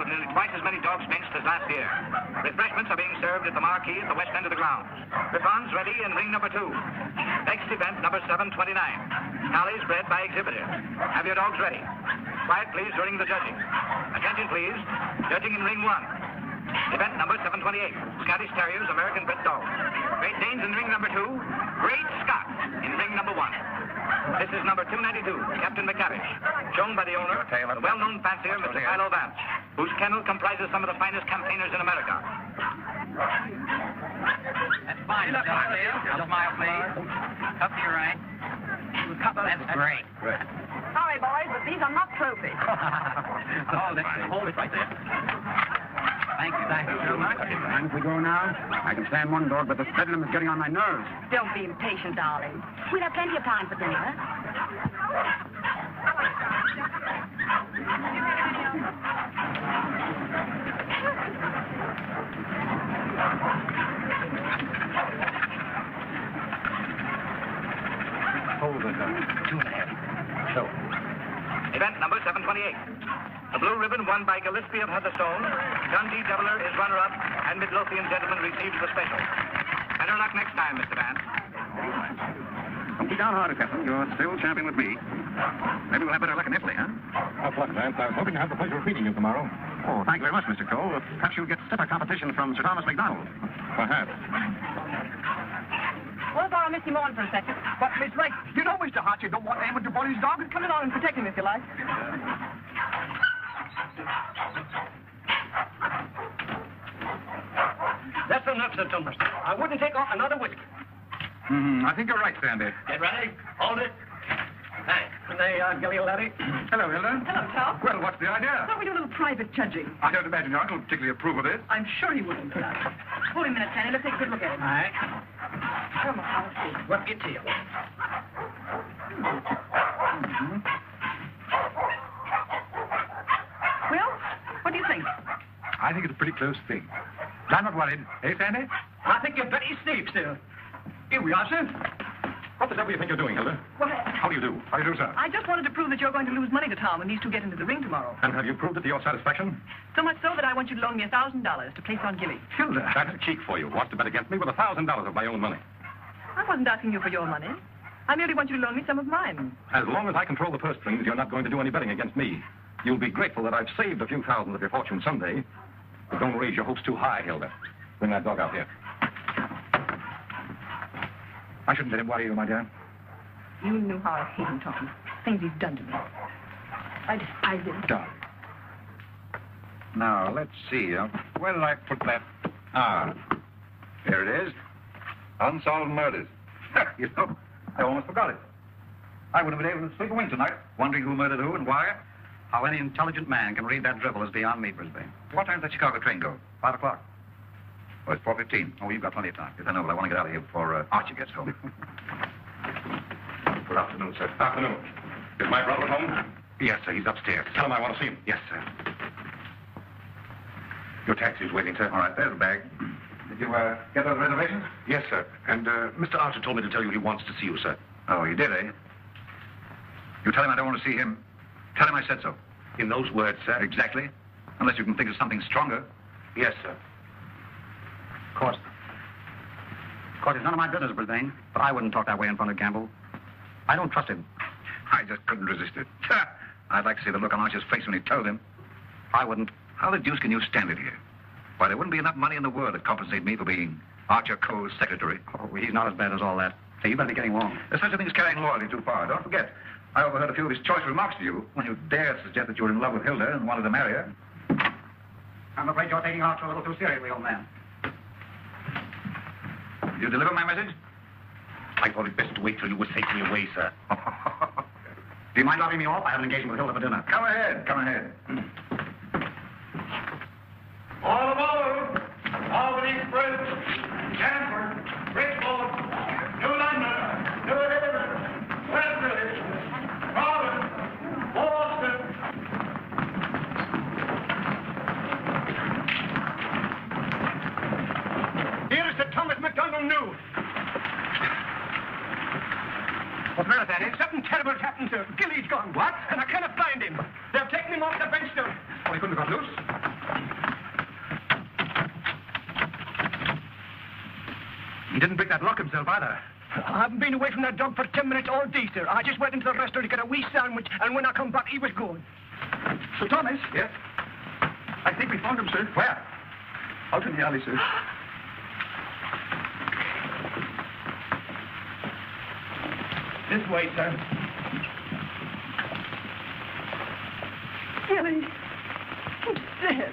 nearly twice as many dogs benched as last year. Refreshments are being served at the marquee at the west end of the grounds. Griffons ready in ring number 2. Next event, number 729. Tallies bred by exhibitors. Have your dogs ready. Quiet, please, during the judging. Attention, please. Judging in ring 1. Event number 728. Scottish Terriers, American bred dogs. Great Danes in ring number 2. Great Scott in ring number 1. This is number 292, Captain McTavish, shown by the owner, the well-known fancier, Mr. Philo Vance, whose kennel comprises some of the finest campaigners in America. That's fine. Look, smile, please. Up to your right. That's great. Sorry, boys, but these are not trophies. Oh, that's fine. Hold it right there. Thank you so much. Mind if we go now? I can stand one dog, but the stridulum is getting on my nerves. Don't be impatient, darling. We'll have plenty of time for dinner. Hold it, 2.5. So. Event number 728. The blue ribbon won by Gillespie of Heatherstone. John D. Devler is runner-up, and Midlothian gentleman receives the special. Better luck next time, Mr. Vance. Don't be downhearted, Captain. You're still champion with me. Maybe we'll have better luck in Italy, huh? Tough luck, Vance. I was hoping to have the pleasure of meeting you tomorrow. Oh, thank you very much, Mr. Coe. Perhaps you'll get stiffer competition from Sir Thomas MacDonald. Perhaps. We'll borrow Missy Morn for a second. But, Miss Lake, you know Mr. Hart, you don't want anyone to bully his dog. Come along and protect him if you like. That's enough, Sir Thomas. I wouldn't take off another whiskey. I think you're right, Sandy. Get ready. Hold it. Thanks. There you are, Gilly, laddie. Hello, Hilda. Hello, Tom. Well, what's the idea? Thought we do a little private judging. I don't imagine your uncle particularly approve of this. I'm sure he wouldn't. Hold him a minute, Sandy. Let's take a good look at him. All right. Come on, let's see. What gets you? Well, what do you think? I think it's a pretty close thing. I'm not worried. Eh, Sandy? I think you're very safe, sir. Here we are, sir. What the devil do you think you're doing, Hilda? Well, How do you do? How do you do, sir? I just wanted to prove that you're going to lose money to Tom when these two get into the ring tomorrow. And have you proved it to your satisfaction? So much so that I want you to loan me $1,000 to place on Gilly. Hilda. That's a cheek for you. Wants to bet against me with $1,000 of my own money. I wasn't asking you for your money. I merely want you to loan me some of mine. As long as I control the purse strings, you're not going to do any betting against me. You'll be grateful that I've saved a few thousand of your fortune someday. But don't raise your hopes too high, Hilda. Bring that dog out here. I shouldn't let him worry you, my dear. You knew how I hate him, Tom. Things he's done to me. I despise him. Darling. Now, let's see. Where did I put that? Ah, here it is. Unsolved murders. You know, I almost forgot it. I would have been able to sleep a wink tonight, wondering who murdered who and why. How any intelligent man can read that drivel is beyond me, Brisbane. What time does the Chicago train go? 5 o'clock. Oh, it's 4:15. Oh, you've got plenty of time. Yes, I know, but I want to get out of here before Archie gets home. Good afternoon, sir. Afternoon. Is my brother at home? Yes, sir. He's upstairs. Tell him I want to see him. Yes, sir. Your taxi's waiting, sir. All right, there's the bag. Did you get those reservations? Yes, sir. And Mr. Archer told me to tell you he wants to see you, sir. Oh, you did, eh? You tell him I don't want to see him. Tell him I said so. In those words, sir? Exactly. Unless you can think of something stronger. Yes, sir. Of course, it's none of my business, Brisbane, but I wouldn't talk that way in front of Gamble. I don't trust him. I just couldn't resist it. I'd like to see the look on Archer's face when he told him. I wouldn't. How the deuce can you stand it here? Why, there wouldn't be enough money in the world to compensate me for being Archer Coe's secretary. Oh, he's not as bad as all that. Hey, you better be getting along. There's such a thing as carrying loyalty too far. Don't forget, I overheard a few of his choice remarks to you when you dared suggest that you were in love with Hilda and wanted to marry her. I'm afraid you're taking Archer a little too seriously, old man. Did you deliver my message? I thought it best to wait till you were safely away, sir. Do you mind dropping me off? I have an engagement with Hilda for dinner. Come ahead, come ahead. All aboard! Albany Express, Hanford, Bridgeport, New London, New Haven, Westbury, Robin, Boston. Here is Sir Thomas MacDonald New. What's the matter, Sandy? Something terrible's happened, sir. Gilly's gone. What? And I cannot find him. They've taken him off the bench, sir. Oh, he couldn't have got loose. He didn't pick that lock himself either. I haven't been away from that dog for 10 minutes all day, sir. I just went into the restaurant to get a wee sandwich, and when I come back, he was gone. Sir Thomas? Yes? I think we found him, sir. Where? Out in the alley, sir. This way, sir. Billy, he's dead.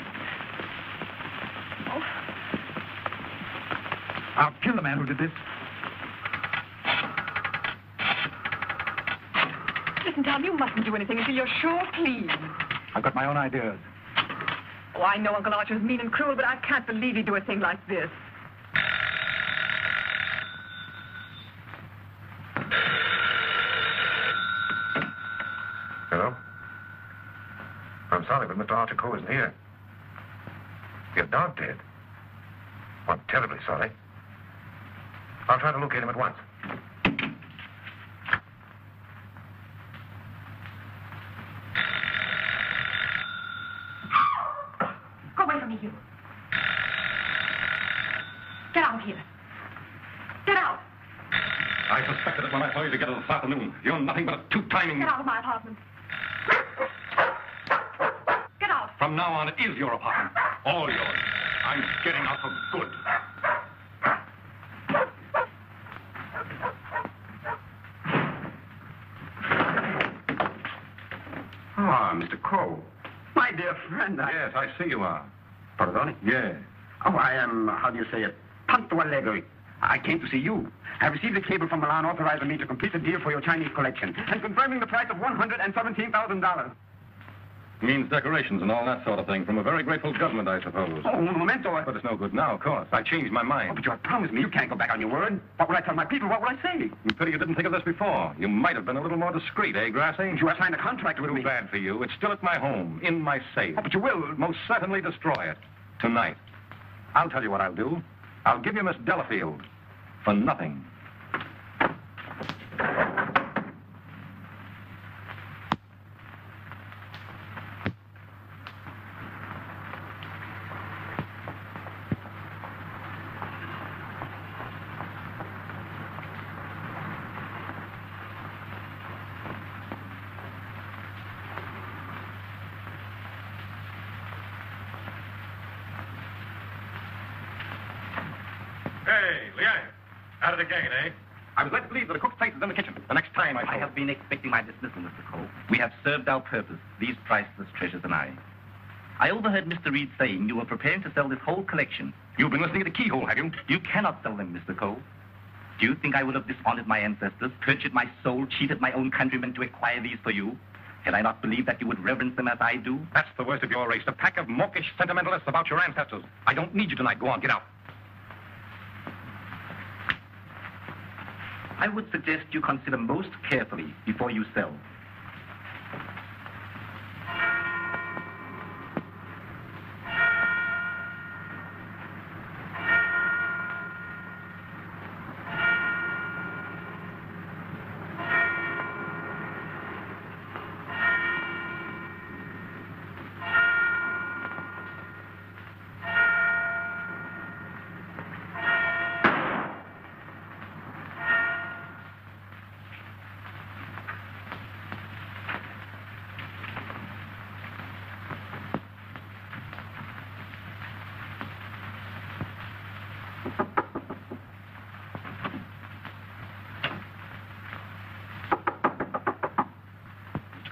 I'll kill the man who did this. Listen, Tom, you mustn't do anything until you're sure clean. I've got my own ideas. Oh, I know Uncle Archer's mean and cruel, but I can't believe he'd do a thing like this. Hello? I'm sorry, but Mr. Archer Coe isn't here. Your dog dead? I'm terribly sorry. I'll try to locate him at once. Go away from me, you. Get out here. Get out. I suspected it when I saw you together this afternoon. You're nothing but a two-timing... Get out of my apartment. Get out. From now on, it is your apartment. All yours. I'm getting out for good. Ah, Mr. Coe. My dear friend, Yes, I see you are. Pardon? Yes. Oh, I am, how do you say it, tanto allegro. I came to see you. I received a cable from Milan authorizing me to complete the deal for your Chinese collection and confirming the price of $117,000. Means decorations and all that sort of thing from a very grateful government, I suppose. Oh, un momento. But it's no good now, of course. I changed my Oh, mind. but you have promised me. You can't go back on your word. What would I tell my people? What would I say? Pity you didn't think of this before. You might have been a little more discreet, eh, Grassy? You have signed a contract with Too me. bad for you. It's still at my home, in my safe. Oh, but you will. Most certainly destroy it. Tonight. I'll tell you what I'll do. I'll give you Miss Delafield. For nothing. Hey, Leanne. Out of the gate, eh? I was led to believe that a cook's place is in the kitchen. The next time I have been expecting my dismissal, Mr. Coe. We have served our purpose, these priceless treasures and I. I overheard Mr. Reed saying you were preparing to sell this whole collection. You've been listening to the keyhole, have you? You cannot sell them, Mr. Coe. Do you think I would have dishonored my ancestors, perjured my soul, cheated my own countrymen to acquire these for you? Had I not believed that you would reverence them as I do? That's the worst of your race, a pack of mawkish sentimentalists about your ancestors. I don't need you tonight. Go on, get out. I would suggest you consider most carefully before you sell.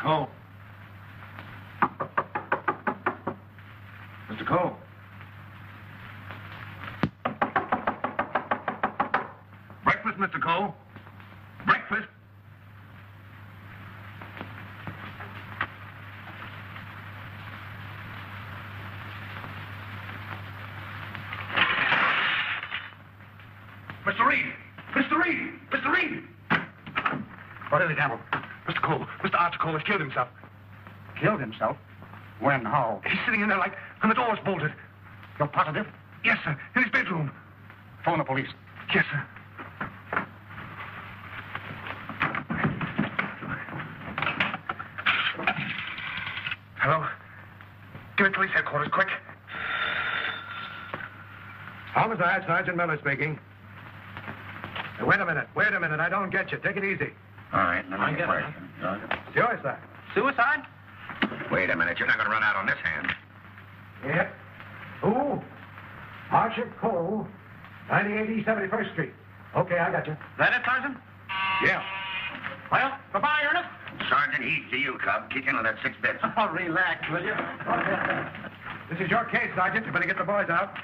Coe. Mr. Coe. Breakfast, Mr. Coe. Breakfast. Mr. Reed! Mr. Reed! Mr. Reed! What is it, Campbell? Mr. Coe, Mr. Archer Coe has killed himself. Killed himself? When? How? He's sitting in there like, and the door's bolted. You're positive? Yes, sir, in his bedroom. Phone the police. Yes, sir. Hello? Give it police headquarters, quick. Homicide, Sergeant Miller speaking. Hey, wait a minute. I don't get you. Take it easy. All right, let me get it. Suicide. Suicide? Wait a minute. You're not going to run out on this hand. Yep. Who? Archer Coe, 98 East 71st Street. Okay, I got you. That it, Sergeant? Yeah. Well, goodbye, Ernest. Sergeant, he's to you, Cub. Kick in on that 6 bits. Oh, relax, will you? This is your case, Sergeant. You better get the boys out.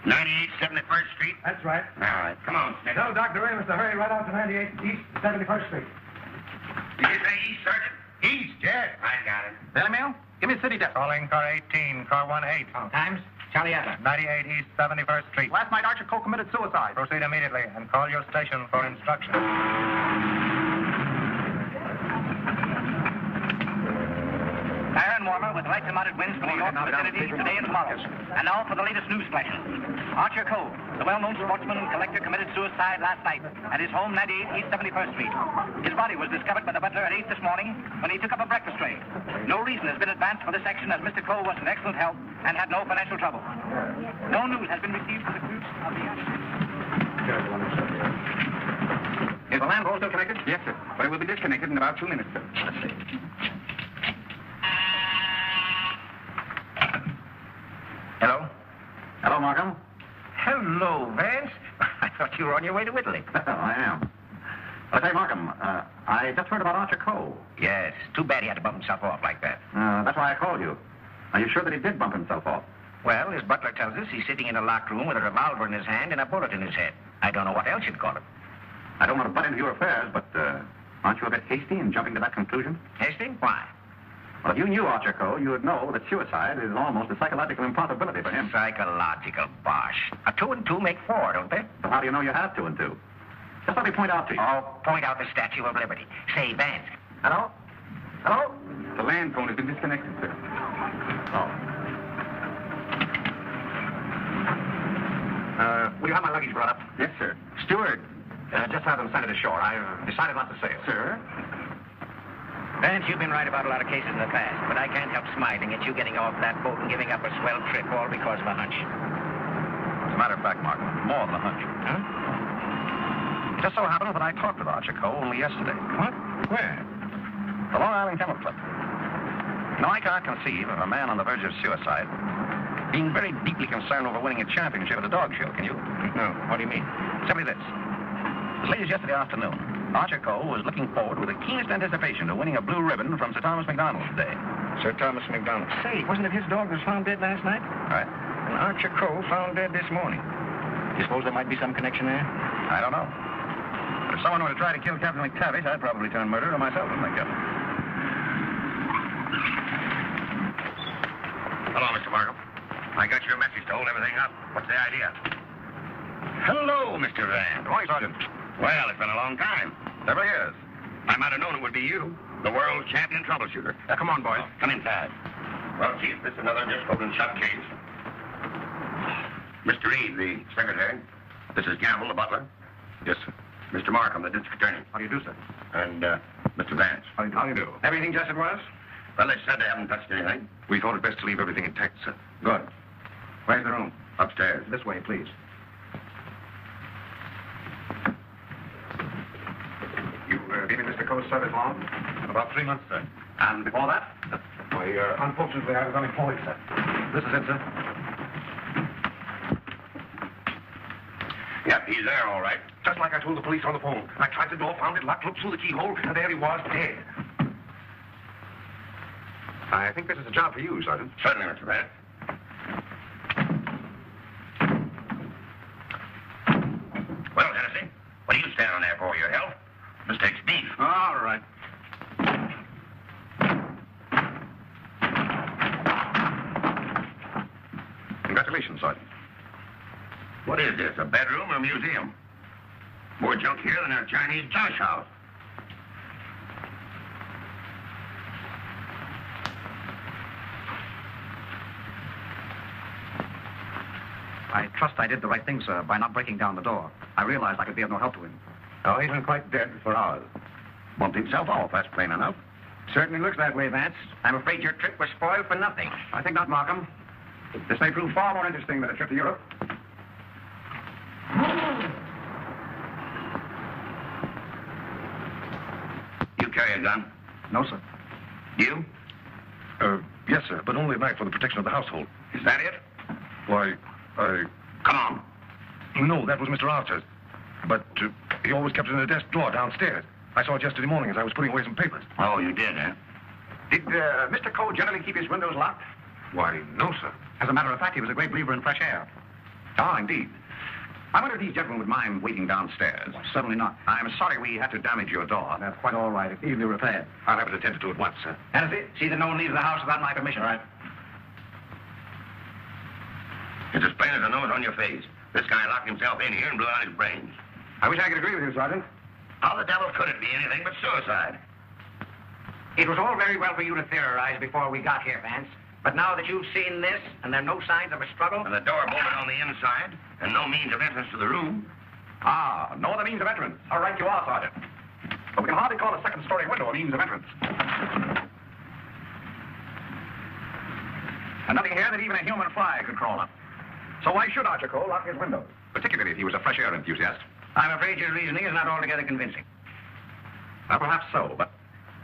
98 71st Street? That's right. All right, come on, Smith. Tell Dr. Amos to hurry right out to 98 East 71st Street. Did you say East, Sergeant? East, yes. I got it. Daily Mail? Give me the city desk. Calling car 18, car 18. Times? Charlie Adler. 98 East 71st Street. Last night, Archer Coe committed suicide. Proceed immediately and call your station for instructions. Iron warmer with light to moderate winds for New York vicinity today and tomorrow. And now for the latest news flashes. Archer Coe, the well-known sportsman and collector, committed suicide last night at his home, 98 East 71st Street. His body was discovered by the butler at 8 this morning when he took up a breakfast tray. No reason has been advanced for this action as Mr. Coe was in excellent health and had no financial trouble. No news has been received for the group of the Is the land pole still connected? Yes, sir. But it will be disconnected in about 2 minutes, sir. Let's see. Hello? Hello, Markham. Hello, Vance. I thought you were on your way to Italy. I am. Well, say, Markham, I just heard about Archer Coe. Yes. Too bad he had to bump himself off like that. That's why I called you. Are you sure that he did bump himself off? Well, his butler tells us he's sitting in a locked room with a revolver in his hand and a bullet in his head. I don't know what else you'd call it. I don't want to butt into your affairs, but aren't you a bit hasty in jumping to that conclusion? Hasty? Why? Well, if you knew Archer Coe, you would know that suicide is almost a psychological impossibility for him. Psychological bosh. 2 and 2 make 4, don't they? But how do you know you have 2 and 2? Just let me point out to you. Oh, point out the Statue of Liberty. Say, Vance. Hello? Hello? The land phone has been disconnected, sir. Will you have my luggage brought up? Yes, sir. Steward, just have them sent it ashore. I've decided not to sail. Sir? Vance, you've been right about a lot of cases in the past, but I can't help smiling at you getting off that boat and giving up a swell trip all because of a hunch. As a matter of fact, Mark, more than a hunch. Huh? It just so happens that I talked with Archer Coe only yesterday. What? Where? The Long Island Kennel Club. You know, I can't conceive of a man on the verge of suicide being very deeply concerned over winning a championship at a dog show, can you? No. What do you mean? Simply this. As late as yesterday afternoon, Archer Coe was looking forward with the keenest anticipation to winning a blue ribbon from Sir Thomas MacDonald today. Sir Thomas MacDonald. Say, wasn't it his dog that was found dead last night? Right? And Archer Coe found dead this morning. Do you suppose there might be some connection there? I don't know. But if someone were to try to kill Captain McTavish, I'd probably turn murderer myself in that gun. Hello, Mr. Markham. I got your message to hold everything up. What's the idea? Hello, Mr. Van. Good morning, Sergeant. Well, it's been a long time. Several years. I might have known it would be you, the world champion troubleshooter. Come on, boys. Come inside. Well, Chief, this is another just open shut case. Mr. Reed, the secretary. This is Gamble, the butler. Yes, sir. Mr. Markham, the district attorney. How do you do, sir? And Mr. Vance. How do you do? Everything just as it was? Well, they said they haven't touched anything. We thought it best to leave everything intact, sir. Good. Where's the room? Upstairs. This way, please. You've been in Mr. Coe's service long? About 3 months, sir. And before that? Why, unfortunately, I was only 4 weeks, sir. This is it, sir. Yep, he's there, all right. Just like I told the police on the phone. I tried the door, found it locked, looked through the keyhole, and there he was, dead. I think this is a job for you, Sergeant. Certainly, Mr. Vance. Well, Tennessee, what are you standing there for, your health? This takes beef. All right. Congratulations, Sergeant. What is this, a bedroom or a museum? More junk here than a Chinese josh house. I trust I did the right thing, sir, by not breaking down the door. I realized I could be of no help to him. Oh, he's been quite dead for hours. Bumped himself off, that's plain enough. Certainly looks that way, Vance. I'm afraid your trip was spoiled for nothing. I think not, Markham. This may prove far more interesting than a trip to Europe. carry a gun? No, sir. You? Yes, sir, but only at night for the protection of the household. Is that it? Why, Come on. No, that was Mr. Archer's. But he always kept it in a desk drawer downstairs. I saw it yesterday morning as I was putting away some papers. Oh, you did, eh? Did Mr. Coe generally keep his windows locked? Why, no, sir. As a matter of fact, he was a great believer in fresh air. Ah, indeed. I wonder if these gentlemen would mind waiting downstairs. Certainly not. I'm sorry we had to damage your door. That's quite all right. It's easily repaired. I'll have it attended to at once, sir. Hennessy, see that no one leaves the house without my permission. All right. It's as plain as the nose on your face. This guy locked himself in here and blew out his brains. I wish I could agree with you, Sergeant. How the devil could it be anything but suicide? It was all very well for you to theorize before we got here, Vance. But now that you've seen this, and there are no signs of a struggle... And the door bolted on the inside, and no means of entrance to the room. Ah, no other means of entrance. All right, you are, Sergeant. But we can hardly call a second-story window a means of entrance. And nothing here that even a human fly could crawl up. So why should Archer Coe lock his windows? Particularly if he was a fresh air enthusiast. I'm afraid your reasoning is not altogether convincing. Perhaps so, but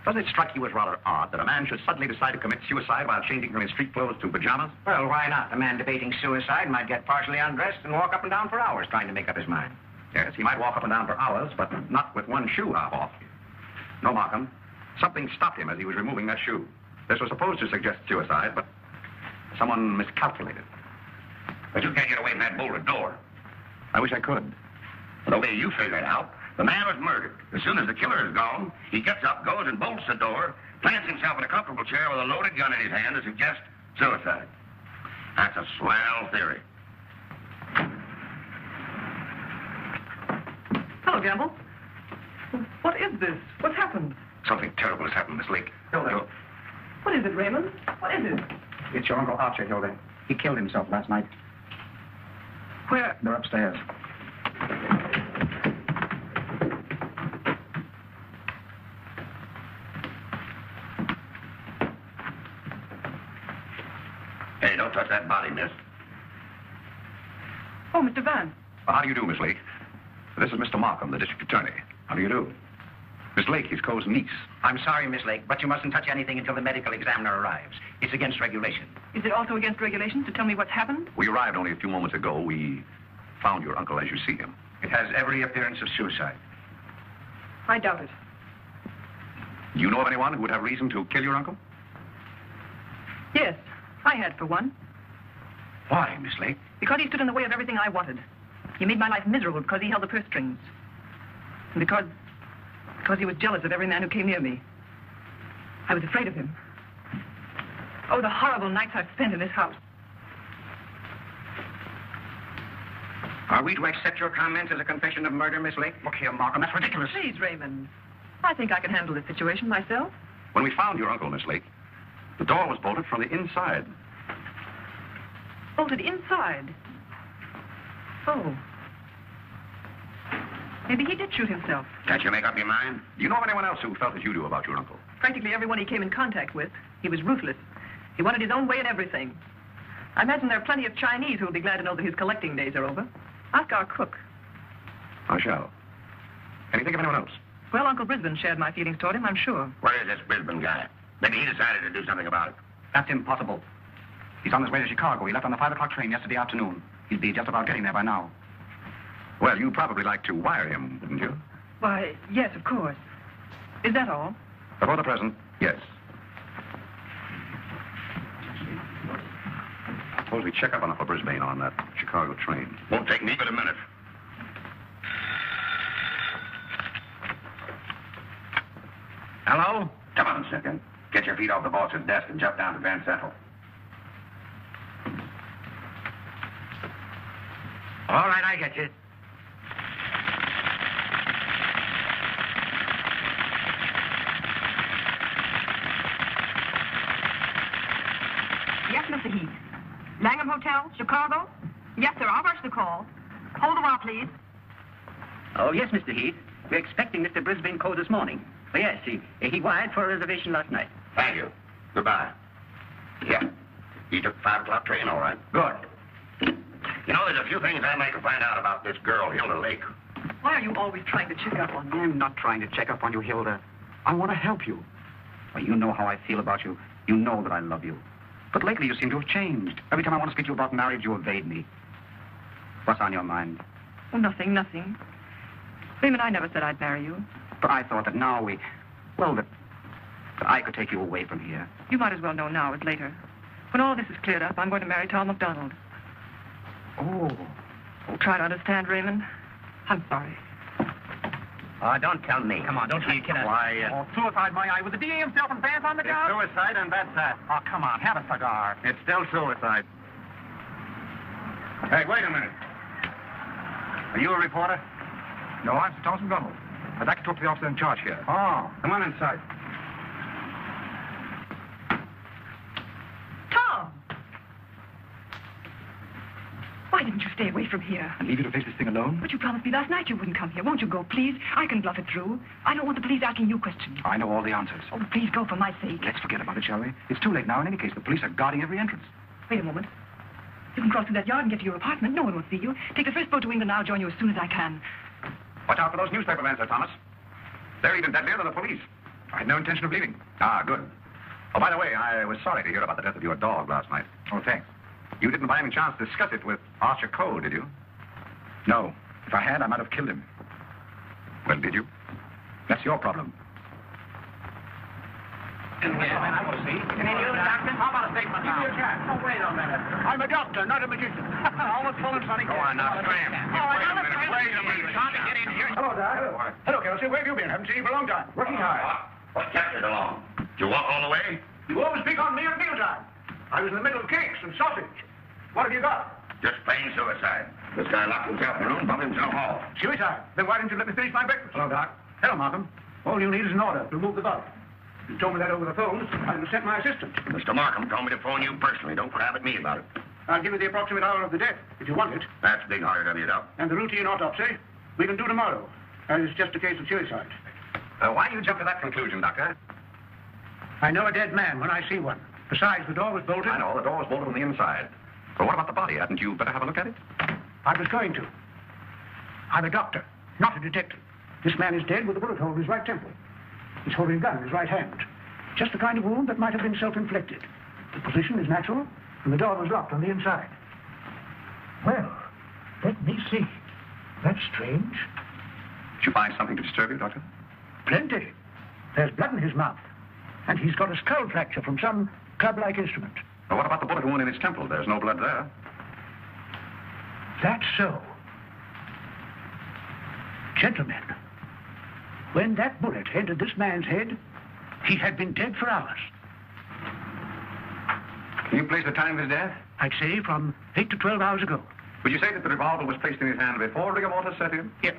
doesn't it strike you as rather odd that a man should suddenly decide to commit suicide while changing from his street clothes to pajamas? Well, why not? A man debating suicide might get partially undressed and walk up and down for hours trying to make up his mind. Yes, he might walk up and down for hours, but not with one shoe half off. No, Markham. Something stopped him as he was removing that shoe. This was supposed to suggest suicide, but someone miscalculated. But you can't get away from that bolted door. I wish I could. The way you figure it out, the man was murdered. As soon as the killer is gone, he gets up, goes and bolts the door, plants himself in a comfortable chair with a loaded gun in his hand to suggest suicide. That's a swell theory. Hello, Gamble. What is this? What's happened? Something terrible has happened, Miss Lake. Hilda. What is it, Raymond? What is it? It's your Uncle Archer, Hilda. He killed himself last night. Where? They're upstairs. Hey, don't touch that body, miss. Oh, Mr. Vance. Well, how do you do, Miss Lake? This is Mr. Markham, the district attorney. How do you do? Miss Lake, he's Coe's niece. I'm sorry, Miss Lake, but you mustn't touch anything until the medical examiner arrives. It's against regulation. Is it also against regulations to tell me what's happened? We arrived only a few moments ago. We found your uncle as you see him. It has every appearance of suicide. I doubt it. Do you know of anyone who would have reason to kill your uncle? Yes, I had for one. Why, Miss Lake? Because he stood in the way of everything I wanted. He made my life miserable because he held the purse strings. And because he was jealous of every man who came near me. I was afraid of him. Oh, the horrible nights I've spent in this house. Are we to accept your comments as a confession of murder, Miss Lake? Look here, Markham, that's ridiculous. Please, Raymond. I think I can handle this situation myself. When we found your uncle, Miss Lake, the door was bolted from the inside. Bolted inside. Oh. Maybe he did shoot himself. Can't you make up your mind? Do you know of anyone else who felt as you do about your uncle? Practically everyone he came in contact with. He was ruthless. He wanted his own way in everything. I imagine there are plenty of Chinese who will be glad to know that his collecting days are over. Ask our cook. I shall. Can you think of anyone else? Well, Uncle Brisbane shared my feelings toward him, I'm sure. Where is this Brisbane guy? Maybe he decided to do something about it. That's impossible. He's on his way to Chicago. He left on the 5 o'clock train yesterday afternoon. He'll be just about getting there by now. Well, you'd probably like to wire him, wouldn't you? Why, yes, of course. Is that all? For the present, yes. Suppose we check up on Uncle Brisbane on that Chicago train. Won't take me but a minute. Hello? Come on, Simpkin. Get your feet off the boss's desk and jump down to Van Central. All right, I get you. Yes, Mr. Heath. Langham Hotel, Chicago? Yes, sir. I'll rush the call. Hold a while, please. Oh, yes, Mr. Heath. We're expecting Mr. Brisbane Coe this morning. Oh, yes, he wired for a reservation last night. Thank you. Goodbye. Yeah. He took the 5 o'clock train, all right. Good. You know, there's a few things I'd like to find out about this girl, Hilda Lake. Why are you always trying to check up on me? I'm not trying to check up on you, Hilda. I want to help you. Well, you know how I feel about you. You know that I love you. But lately you seem to have changed. Every time I want to speak to you about marriage, you evade me. What's on your mind? Oh, nothing, nothing. Raymond, I never said I'd marry you. But I thought that now that I could take you away from here. You might as well know now as later. When all this is cleared up, I'm going to marry Tom McDonald. Oh. Oh, try to understand, Raymond. I'm sorry. Oh, don't tell me. Come on, don't you kid us. Quiet. Oh, suicide, my eye, with the DA himself and Vance on the job? Suicide, and that's that. Oh, come on, have a cigar. It's still suicide. Hey, wait a minute. Are you a reporter? No, I'm Sir Thomas McDonald. I'd like to talk to the officer in charge here. Oh, come on inside. Tom! Why didn't you stay away from here? And leave you to face this thing alone? But you promised me last night you wouldn't come here. Won't you go, please? I can bluff it through. I don't want the police asking you questions. I know all the answers. Oh, please go for my sake. Let's forget about it, shall we? It's too late now. In any case, the police are guarding every entrance. Wait a moment. You can cross through that yard and get to your apartment. No one will see you. Take the first boat to England. I'll join you as soon as I can. Watch out for those newspaper men, Sir Thomas. They're even deadlier than the police. I had no intention of leaving. Ah, good. Oh, by the way, I was sorry to hear about the death of your dog last night. Oh, thanks. You didn't by any chance discuss it with Archer Coe, did you? No. If I had, I might have killed him. Well, did you? That's your problem. I want to see. Any news, Doctor? How about a statement now? Give me a chance. Oh, wait a minute. I'm a doctor, not a magician. Almost full and funny. Go on now, scram. Wait a minute. Time to get in here. Hello, Doc. Hello, Kelsey. Where have you been? Haven't seen you for a long time. Working hard. What kept it along? Did you walk all the way? You always speak on me at mealtime. I was in the middle of cakes and sausage. What have you got? Just plain suicide. This guy locked himself in the room, bumped himself off. Suicide. Then why didn't you let me finish my breakfast? Hello, Doc. Hello, Markham. All you need is an order to remove the body. You told me that over the phone. I will send my assistant. Mr. Markham told me to phone you personally. Don't grab at me about it. I'll give you the approximate hour of the death, if you want it. That's big-hearted of you, Doc. And the routine autopsy we can do tomorrow. And it's just a case of suicide. Why do you jump to that conclusion, Doctor? I know a dead man when I see one. Besides, the door was bolted. I know, the door was bolted on the inside. But what about the body? Hadn't you better have a look at it? I was going to. I'm a doctor, not a detective. This man is dead with a bullet hole in his right temple. He's holding a gun in his right hand. Just the kind of wound that might have been self-inflicted. The position is natural, and the door was locked on the inside. Well, let me see. That's strange. Did you find something to disturb you, Doctor? Plenty. There's blood in his mouth, and he's got a skull fracture from some club-like instrument. Well, what about the bullet wound in his temple? There's no blood there. That's so. Gentlemen, when that bullet entered this man's head, he had been dead for hours. Can you place the time of his death? I'd say from 8 to 12 hours ago. Would you say that the revolver was placed in his hand before rigor mortis set in? Yes.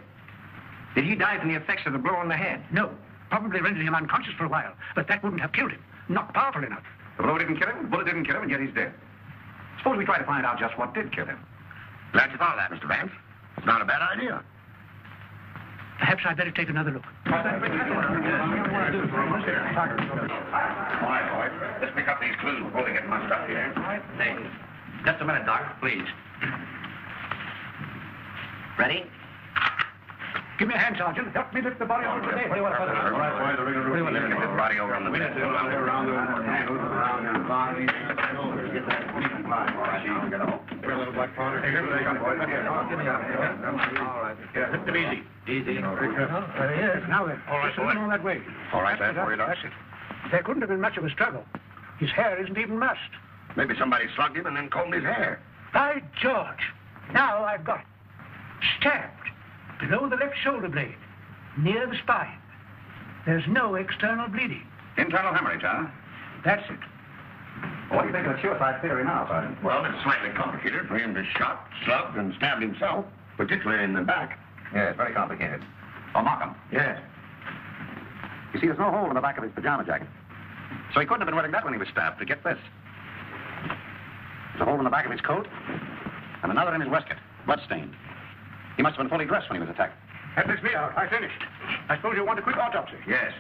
Did he die from the effects of the blow on the head? No. Probably rendered him unconscious for a while, but that wouldn't have killed him. Not powerful enough. The blow didn't kill him, the bullet didn't kill him, and yet he's dead. Suppose we try to find out just what did kill him. Glad you thought of that, Mr. Vance. It's not a bad idea. Perhaps I'd better take another look. All right, boys. Let's pick up these clues before they get munched up here. Hey, just a minute, Doc, please. Ready? Give me a hand, Sergeant. Help me lift the body over the bed. All right, boys. Lift this body over on the bed. Lift him easy. Easy. Now then. All right, just on that way. All right, lad. That's it. There couldn't have been much of a struggle. His hair isn't even mussed. Maybe somebody slugged him and then combed his hair. By George. Now I've got it. Stabbed. Below the left shoulder blade. Near the spine. There's no external bleeding. Internal hemorrhage, huh? That's it. What do you think of the suicide theory now, Sergeant? Well, it's slightly complicated for him to shot, slugged, and stabbed himself, particularly in the back. Yes, very complicated. Oh, Markham. Yes. You see, there's no hole in the back of his pajama jacket. So he couldn't have been wearing that when he was stabbed. But get this. There's a hole in the back of his coat, and another in his waistcoat, blood-stained. He must have been fully dressed when he was attacked. That lets me out. I finished. I suppose you want a quick autopsy. Yes.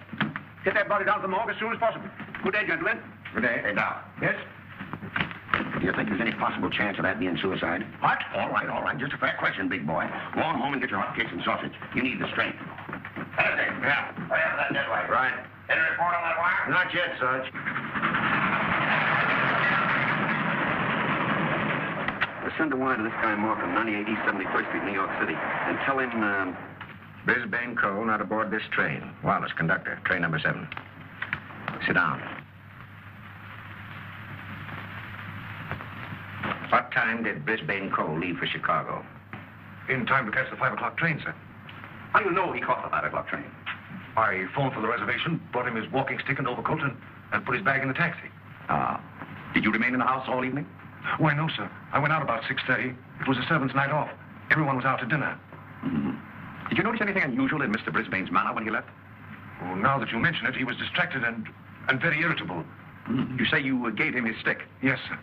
Get that body down to the morgue as soon as possible. Good day, gentlemen. Good day. Hey, now. Yes? Do you think there's any possible chance of that being suicide? What? All right. Just a fair question, big boy. Go on home and get your hot cakes and sausage. You need the strength. Yeah. Hurry up with that dead weight. Right. Any report on that wire? Not yet, Sarge. Send a wire to this guy Morgan, 98 East 71st Street, New York City, and tell him, Brisbane Coe not aboard this train. Wallace, conductor, train number 7. Sit down. What time did Brisbane Coe leave for Chicago? In time to catch the 5 o'clock train, sir. How do you know he caught the 5 o'clock train? I phoned for the reservation, brought him his walking stick and overcoat, and put his bag in the taxi. Ah. Did you remain in the house all evening? Why, no, sir. I went out about 6:30. It was a servant's night off. Everyone was out to dinner. Mm-hmm. Did you notice anything unusual in Mr. Brisbane's manner when he left? Oh, now that you mention it, he was distracted and very irritable. Mm-hmm. You say you gave him his stick? Yes, sir.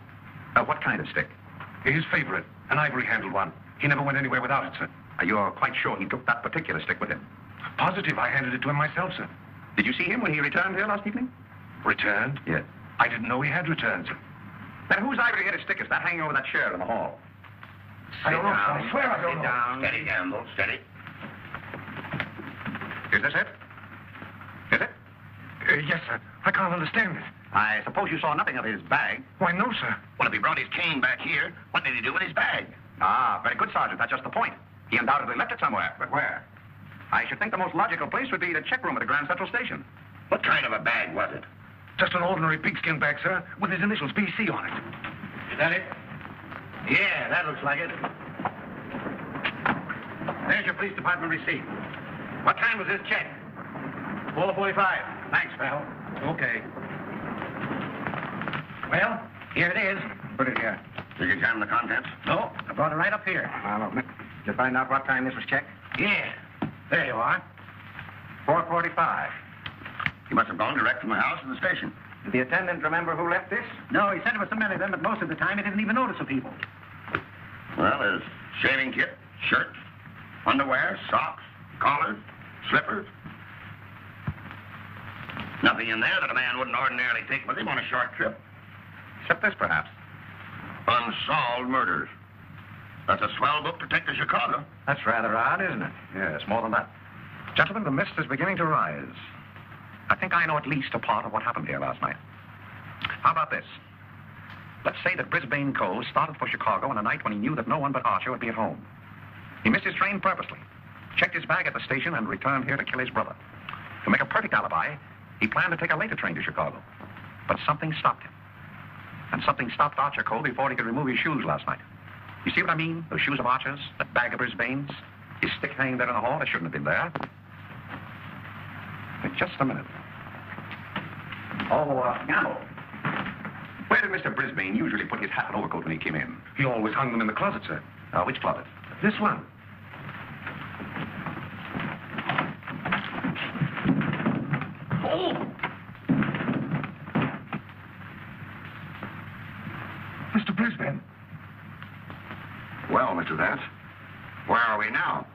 What kind of stick? His favorite, an ivory-handled one. He never went anywhere without it, sir. You're quite sure he took that particular stick with him? Positive. I handed it to him myself, sir. Did you see him when he returned here last evening? Returned? Yes. I didn't know he had returned, sir. Then whose ivory-headed stick is that hanging over that chair in the hall? I don't know, sir. I swear I don't know. Down. Steady, Gamble, steady. Is this it? Is it? Yes, sir. I can't understand it. I suppose you saw nothing of his bag. Why, no, sir. Well, if he brought his cane back here, what did he do with his bag? Ah, very good, Sergeant. That's just the point. He undoubtedly left it somewhere. But where? I should think the most logical place would be the check room at the Grand Central Station. What kind of a bag was it? Just an ordinary pigskin bag, sir, with his initials BC on it. Is that it? Yeah, that looks like it. There's your police department receipt. What time was this check? 4:45. Thanks, pal. Okay. Well, here it is. Put it here. Did you examine the contents? No, I brought it right up here. Now, look, did you find out what time this was checked? Yeah. There you are. 4:45. He must have gone direct from the house to the station. Did the attendant remember who left this? No, he said there were so many of them, but most of the time he didn't even notice the people. Well, there's shaving kit, shirt, underwear, socks, collars, slippers. Nothing in there that a man wouldn't ordinarily take with him on a short trip. Except this, perhaps. Unsolved Murders. That's a swell book to take to Chicago. That's rather odd, isn't it? Yes, more than that. Gentlemen, the mist is beginning to rise. I think I know at least a part of what happened here last night. How about this? Let's say that Brisbane Coe started for Chicago on a night when he knew that no one but Archer would be at home. He missed his train purposely, checked his bag at the station, and returned here to kill his brother. To make a perfect alibi, he planned to take a later train to Chicago. But something stopped him. And something stopped Archer Coe before he could remove his shoes last night. You see what I mean? Those shoes of Archer's, that bag of Brisbane's, his stick hanging there in the hall, it shouldn't have been there. Wait just a minute. Gamble. Where did Mr. Brisbane usually put his hat and overcoat when he came in? He always hung them in the closet, sir. Which closet? This one. Oh! Mr. Brisbane. Well, Mr. Vance, where are we now?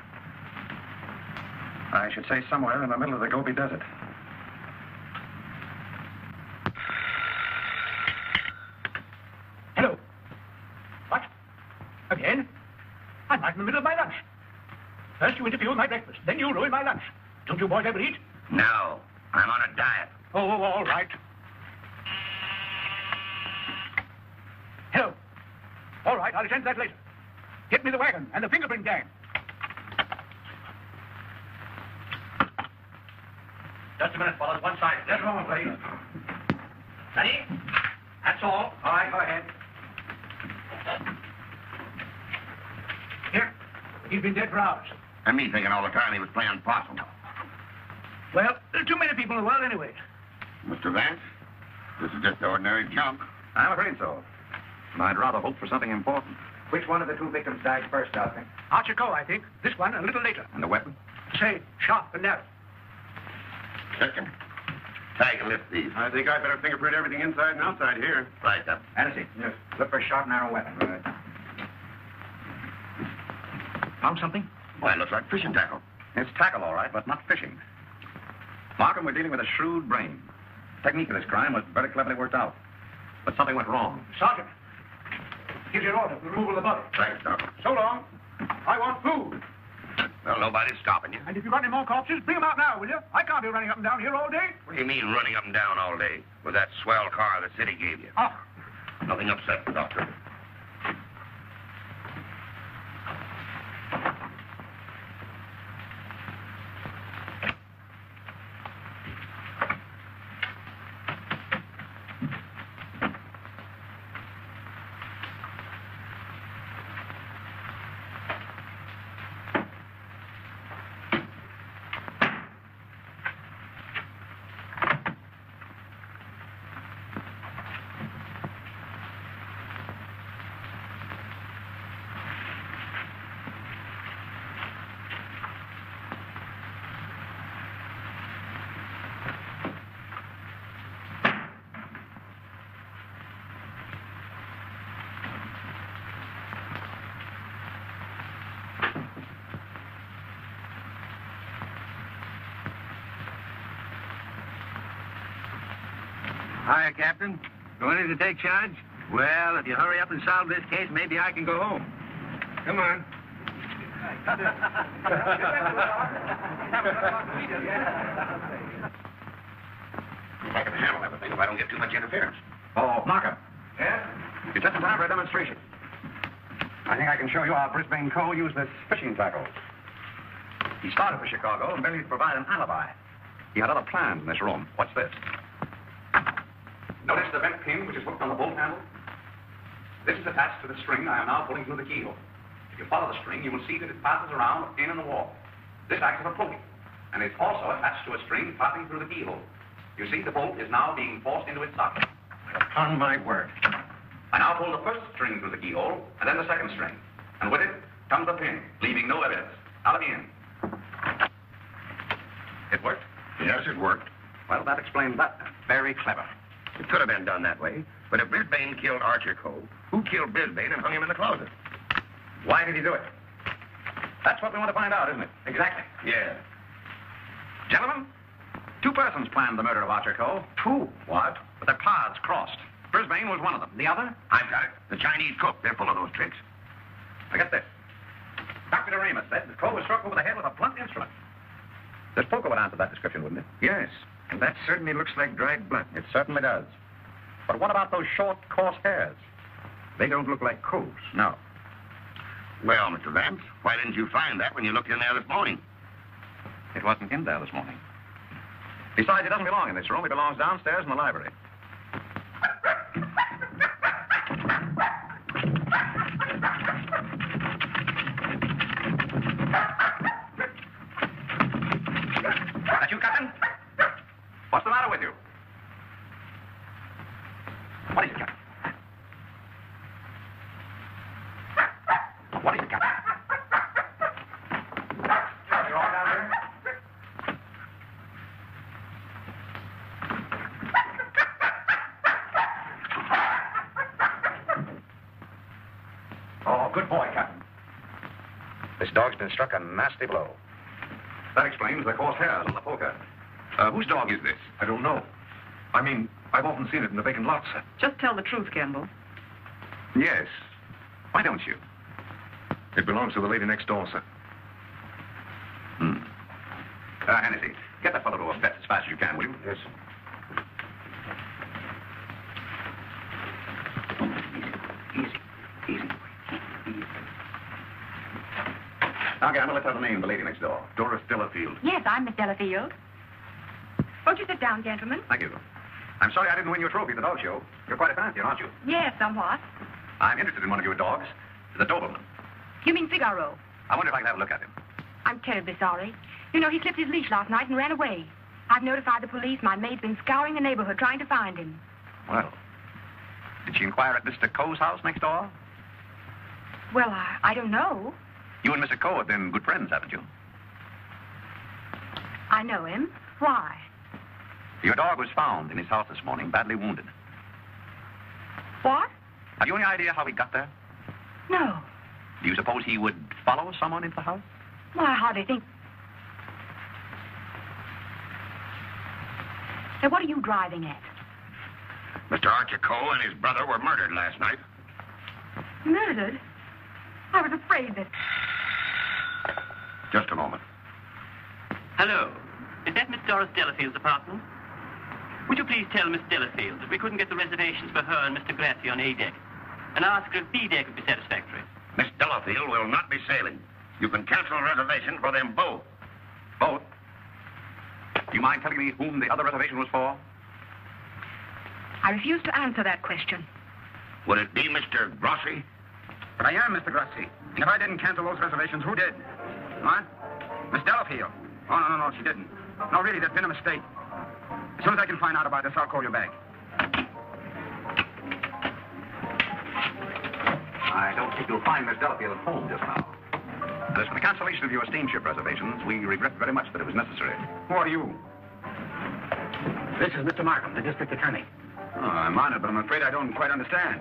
I should say somewhere in the middle of the Gobi Desert. Hello. What? Again? I'm right in the middle of my lunch. First you interfere with my breakfast, then you ruin my lunch. Don't you boys ever eat? No, I'm on a diet. Oh, all right. Hello. All right, I'll attend to that later. Get me the wagon and the fingerprint gang. Just a minute, fellas. One side. Just a moment, please. Ready? That's all. All right, go ahead. Here. He's been dead for hours. And me thinking all the time he was playing possum. Well, there are too many people in the world anyway. Mr. Vance, this is just ordinary junk. I'm afraid so. I'd rather hope for something important. Which one of the two victims died first, Doctor? Archer Coe, I think. This one a little later. And the weapon? Say, sharp and narrow. Second. Tag and lift these. I think I'd better fingerprint everything inside and outside here. Right, up. Hennessy. Yes. Look for a sharp, narrow weapon. Right. Found something? Why, it looks like fishing tackle. It's tackle, all right, but not fishing. Markham, we're dealing with a shrewd brain. The technique of this crime was very cleverly worked out. But something went wrong. Sergeant, here's your order for the removal of the body. Thanks, Doc. So long. I want food. Well, nobody's stopping you. And if you've got any more corpses, bring them out now, will you? I can't be running up and down here all day. What do you mean running up and down all day with that swell car the city gave you? Oh. Nothing upset the doctor. Hiya, Captain. Going in to take charge? Well, if you hurry up and solve this case, maybe I can go home. Come on. I can handle everything if I don't get too much interference. Oh, Markham. Yeah? It's just in time for a demonstration. I think I can show you how Brisbane Coe used this fishing tackle. He started for Chicago and merely to provide an alibi. He had other plans in this room. What's this? Notice the vent pin which is hooked on the bolt handle? This is attached to the string I am now pulling through the keyhole. If you follow the string, you will see that it passes around a pin in the wall. This acts as a pulley, and it's also attached to a string passing through the keyhole. You see the bolt is now being forced into its socket. Upon my word. I now pull the first string through the keyhole, and then the second string. And with it comes the pin, leaving no evidence. Now let me in. It worked? Yes, it worked. Well, that explains that. Very clever. It could have been done that way, but if Brisbane killed Archer Coe, who killed Brisbane and hung him in the closet? Why did he do it? That's what we want to find out, isn't it? Exactly. Yeah. Gentlemen, two persons planned the murder of Archer Coe. Two? What? But their paths crossed. Brisbane was one of them. The other? I've got it. The Chinese cook. They're full of those tricks. Now get this. Dr. Doremus said that Coe was struck over the head with a blunt instrument. This poker would answer that description, wouldn't it? Yes. And that certainly looks like dried blood. It certainly does. But what about those short, coarse hairs? They don't look like Coe's. No. Well, Mr. Vance, why didn't you find that when you looked in there this morning? It wasn't in there this morning. Besides, it doesn't belong in this room. It belongs downstairs in the library. That you, Captain? What's the matter with you? What is it, Captain? What is it, Captain? You all down there? Oh, good boy, Captain. This dog's been struck a nasty blow. That explains the coarse hairs on the poker. Whose dog is this? I don't know. I mean, I've often seen it in the vacant lots. Just tell the truth, Campbell. Yes. Why don't you? It belongs to the lady next door, sir. Hennessy, get that fellow to a vet as fast as you can, will you? Yes. Easy. Now, Gamble, let's have the name of the lady next door. Doris Delafield. Yes, I'm Miss Delafield. Won't you sit down, gentlemen? Thank you. I'm sorry I didn't win your trophy at the dog show. You're quite a fancier, aren't you? Yes, somewhat. I'm interested in one of your dogs. The Doberman. You mean Figaro? I wonder if I can have a look at him. I'm terribly sorry. You know, he slipped his leash last night and ran away. I've notified the police. My maid's been scouring the neighborhood trying to find him. Well, did she inquire at Mr. Coe's house next door? Well, I don't know. You and Mr. Coe have been good friends, haven't you? I know him. Why? Your dog was found in his house this morning, badly wounded. What? Have you any idea how he got there? No. Do you suppose he would follow someone into the house? Well, I hardly think... Now, what are you driving at? Mr. Archer Coe and his brother were murdered last night. Murdered? I was afraid that... Just a moment. Hello. Is that Miss Doris Delafield's apartment? Would you please tell Miss Delafield that we couldn't get the reservations for her and Mr. Gracie on A deck, and ask her if B deck would be satisfactory? Miss Delafield will not be sailing. You can cancel a reservation for them both. Both? Do you mind telling me whom the other reservation was for? I refuse to answer that question. Would it be Mr. Grossi? But I am Mr. Grossi. And if I didn't cancel those reservations, who did? What? Miss Delafield. Oh, no, she didn't. No, really, there's been a mistake. As soon as I can find out about this, I'll call you back. I don't think you'll find Miss Delafield at home just now. And as for the cancellation of your steamship reservations, we regret very much that it was necessary. Who are you? This is Mr. Markham, the district attorney. Oh, I'm honored, but I'm afraid I don't quite understand.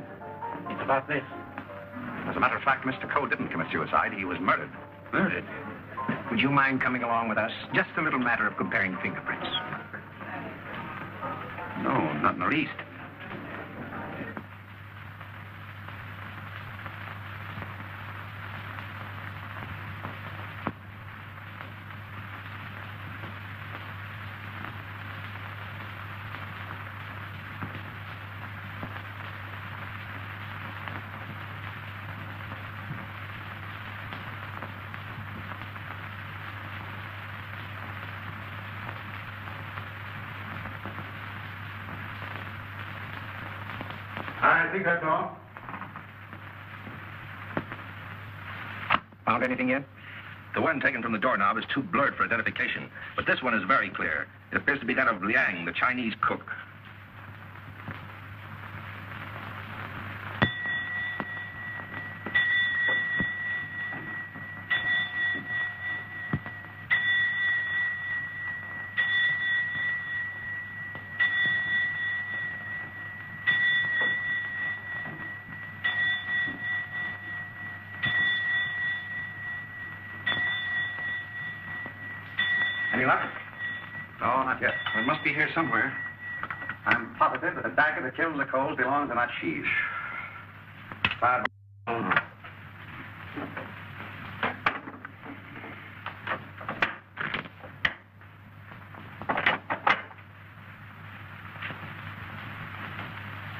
It's about this. As a matter of fact, Mr. Coe didn't commit suicide. He was murdered. Murdered? Would you mind coming along with us? Just a little matter of comparing fingerprints. No, not in the least. I think that's all. Found anything yet? The one taken from the doorknob is too blurred for identification, but this one is very clear. It appears to be that of Liang, the Chinese cook. Any luck? No, not yet. It must be here somewhere. I'm positive that the dagger that killed the Coles belongs to that sheath.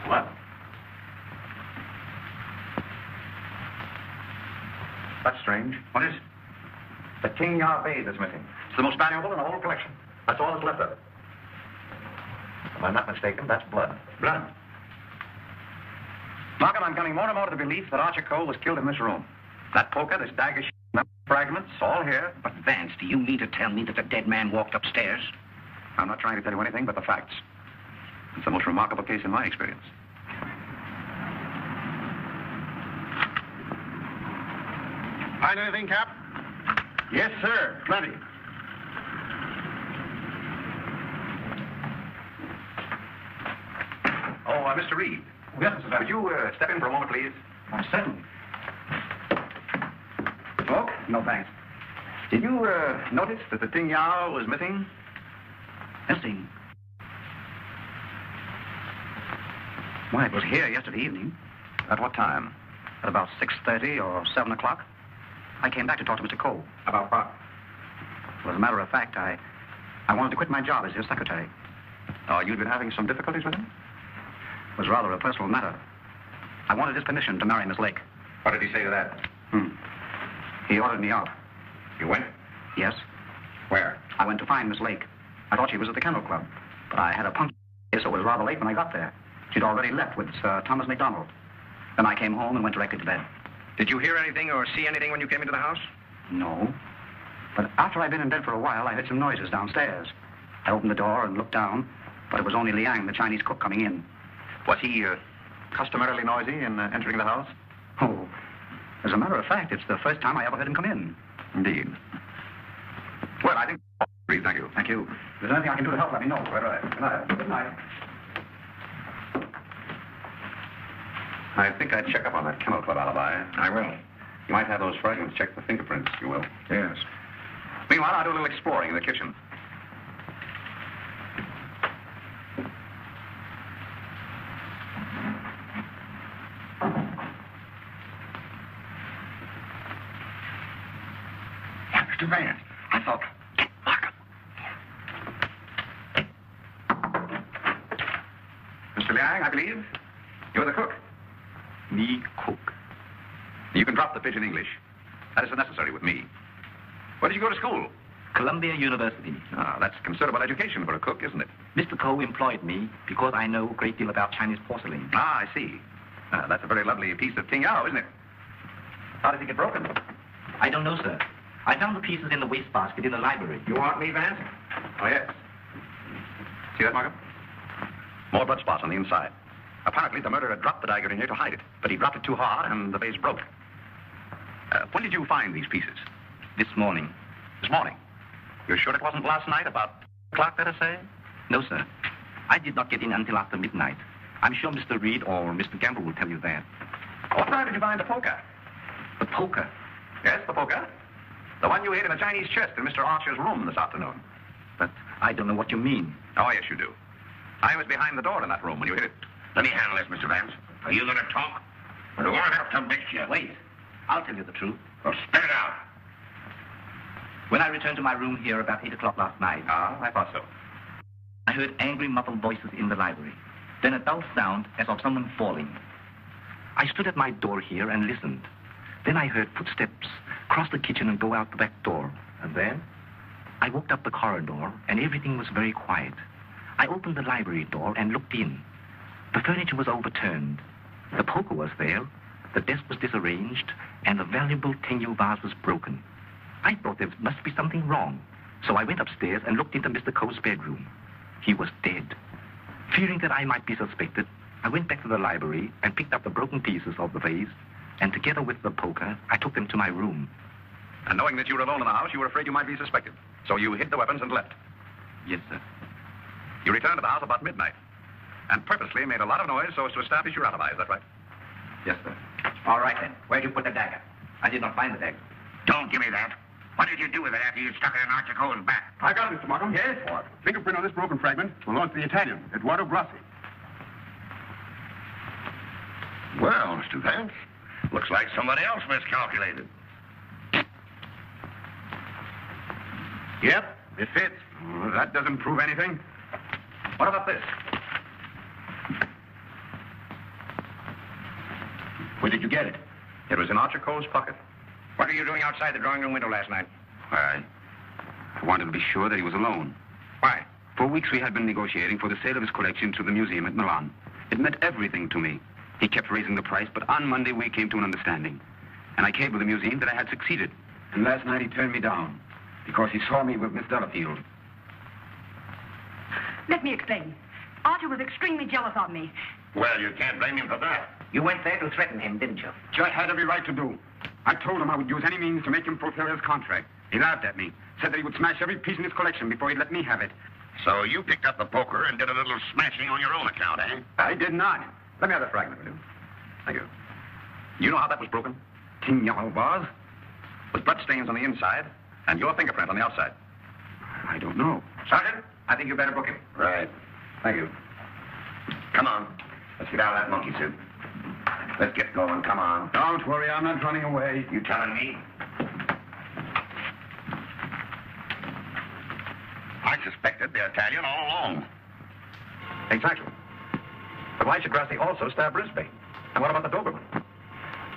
What? That's strange. What is? The King Yar vase is missing. It's the most valuable in the whole collection. That's all that's left of it. If I'm not mistaken, that's blood. Blood? Markham, I'm coming more and more to the belief that Archer Coe was killed in this room. That poker, this dagger, fragments, all here. But, Vance, do you mean to tell me that the dead man walked upstairs? I'm not trying to tell you anything but the facts. It's the most remarkable case in my experience. Find anything, Cap? Yes, sir. Plenty. Oh, Mr. Reed. Yes, Mr. Vance. Would you step in for a moment, please? Certainly. Oh, no thanks. Did you notice that the Ting Yao was missing? Missing? Why, it was here yesterday evening. At what time? At about 6:30 or 7 o'clock. I came back to talk to Mr. Coe. About what? Well, as a matter of fact, I wanted to quit my job as his secretary. Oh, you'd been having some difficulties with him? It was rather a personal matter. I wanted his permission to marry Miss Lake. What did he say to that? He ordered me out. You went? Yes. Where? I went to find Miss Lake. I thought she was at the Kennel Club, but I had a punch, so it was rather late when I got there. She'd already left with Sir Thomas MacDonald. Then I came home and went directly to bed. Did you hear anything or see anything when you came into the house? No. But after I'd been in bed for a while, I heard some noises downstairs. I opened the door and looked down, but it was only Liang, the Chinese cook, coming in. Was he customarily noisy in entering the house? Oh, as a matter of fact, it's the first time I ever heard him come in. Indeed. Well, I think... Please, thank you. Thank you. If there's anything I can do to help, let me know. Right. Good night. Good night. I think I'd check up on that Kennel Club alibi. I will. You might have those fragments check the fingerprints, if you will. Yes. Meanwhile, I'll do a little exploring in the kitchen. Mr. Vance. Liang, I believe. You're the cook. Me cook. You can drop the pidgin English. That isn't necessary with me. Where did you go to school? Columbia University. Ah, that's considerable education for a cook, isn't it? Mr. Coe employed me because I know a great deal about Chinese porcelain. Ah, I see. That's a very lovely piece of Tingyao, isn't it? How did it get broken? I don't know, sir. I found the pieces in the wastebasket in the library. You want me, Vance? Oh, yes. See that, Markham? More blood spots on the inside. Apparently, the murderer dropped the dagger in here to hide it, but he dropped it too hard, and the vase broke. When did you find these pieces? This morning. This morning? You're sure it wasn't last night, about o'clock, let us say? No, sir. I did not get in until after midnight. I'm sure Mr. Reed or Mr. Gamble will tell you that. What time did you find the poker? The poker? Yes, the poker. The one you hid in a Chinese chest in Mr. Archer's room this afternoon. But I don't know what you mean. Oh, yes, you do. I was behind the door in that room when you hid it. Let me handle this, Mr. Vance. Are you going to talk? Or do I have to mix you? Wait. I'll tell you the truth. Well, spit it out. When I returned to my room here about 8 o'clock last night... Ah, I thought so. I heard angry, muffled voices in the library. Then a dull sound as of someone falling. I stood at my door here and listened. Then I heard footsteps cross the kitchen and go out the back door. And then? I walked up the corridor, and everything was very quiet. I opened the library door and looked in. The furniture was overturned. The poker was there. The desk was disarranged, and the valuable Tenyu vase was broken. I thought there must be something wrong. So I went upstairs and looked into Mr. Coe's bedroom. He was dead. Fearing that I might be suspected, I went back to the library and picked up the broken pieces of the vase, and together with the poker, I took them to my room. And knowing that you were alone in the house, you were afraid you might be suspected. So you hid the weapons and left. Yes, sir. You returned to the house about midnight, and purposely made a lot of noise so as to establish your alibi. Is that right? Yes, sir. All right, then. Where'd you put the dagger? I did not find the dagger. Don't give me that. What did you do with it after you stuck it in Archer Coe's back? I got it, Mr. Markham. Yes? What? Fingerprint on this broken fragment belongs to the Italian, Eduardo Grassi. Well, Mr. Vance, looks like somebody else miscalculated. Yep, it fits. Well, that doesn't prove anything. What about this? Where did you get it? It was in Archer Coe's pocket. What were you doing outside the drawing room window last night? I wanted to be sure that he was alone. Why? For weeks we had been negotiating for the sale of his collection to the museum at Milan. It meant everything to me. He kept raising the price, but on Monday we came to an understanding. And I cabled the museum that I had succeeded. And last night he turned me down because he saw me with Miss Delafield. Let me explain. Archer was extremely jealous of me. Well, you can't blame him for that. You went there to threaten him, didn't you? Just had every right to do. I told him I would use any means to make him fulfill his contract. He laughed at me, said that he would smash every piece in his collection before he'd let me have it. So you picked up the poker and did a little smashing on your own account, eh? I did not. Let me have the fragment, will you? Thank you. You know how that was broken? Tingyao vase, with bloodstains on the inside and your fingerprint on the outside. I don't know. Sergeant, I think you better book him. Right. Thank you. Come on. Let's get out of that monkey suit. Let's get going. Come on. Don't worry, I'm not running away. You telling me? I suspected the Italian all along. Exactly. But why should Grassi also stab Brisbane? And what about the Doberman?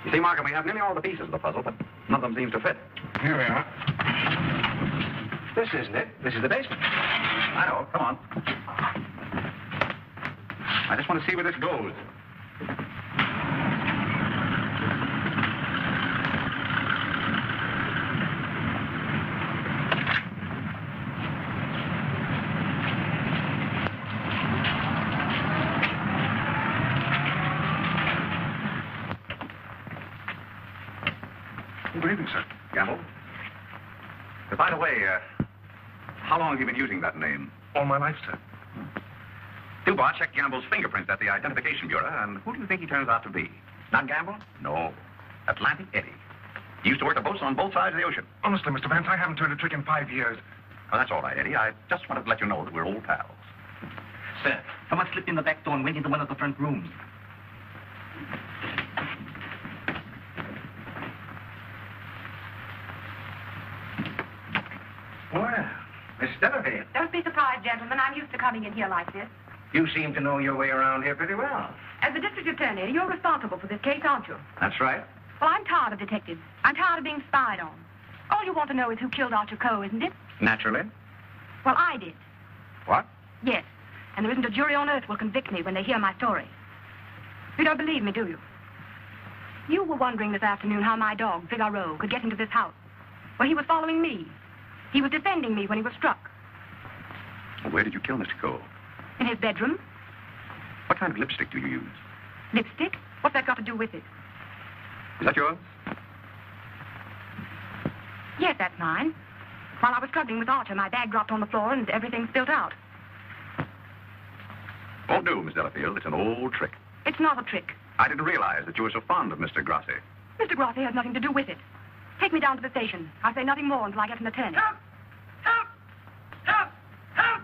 You see, Markham, we have nearly all the pieces of the puzzle, but none of them seems to fit. Here we are. This isn't it. This is the basement. I know. Come on. I just want to see where this goes. Good evening, sir. Gamble. By the way, how long have you been using that name? All my life, sir. Dubois checked Gamble's fingerprints at the Identification Bureau, and who do you think he turns out to be? Not Gamble? No. Atlantic Eddie. He used to work the boats on both sides of the ocean. Honestly, Mr. Vance, I haven't turned a trick in 5 years. Oh, that's all right, Eddie. I just wanted to let you know that we're old pals. Sir, someone slipped in the back door and went into one of the front rooms. Well, Miss Delafield. Don't be surprised, gentlemen. I'm used to coming in here like this. You seem to know your way around here pretty well. As the district attorney, you're responsible for this case, aren't you? That's right. Well, I'm tired of detectives. I'm tired of being spied on. All you want to know is who killed Archer Coe, isn't it? Naturally. Well, I did. What? Yes. And there isn't a jury on earth will convict me when they hear my story. You don't believe me, do you? You were wondering this afternoon how my dog, Figaro, could get into this house. Well, he was following me. He was defending me when he was struck. Where did you kill Mr. Coe? In his bedroom. What kind of lipstick do you use? Lipstick? What's that got to do with it? Is that yours? Yes, that's mine. While I was struggling with Archer, my bag dropped on the floor and everything spilled out. Won't do, Miss Delafield. It's an old trick. It's not a trick. I didn't realize that you were so fond of Mr. Grassi. Mr. Grassi has nothing to do with it. Take me down to the station. I'll say nothing more until I get an attorney. Help! Help! Help! Help!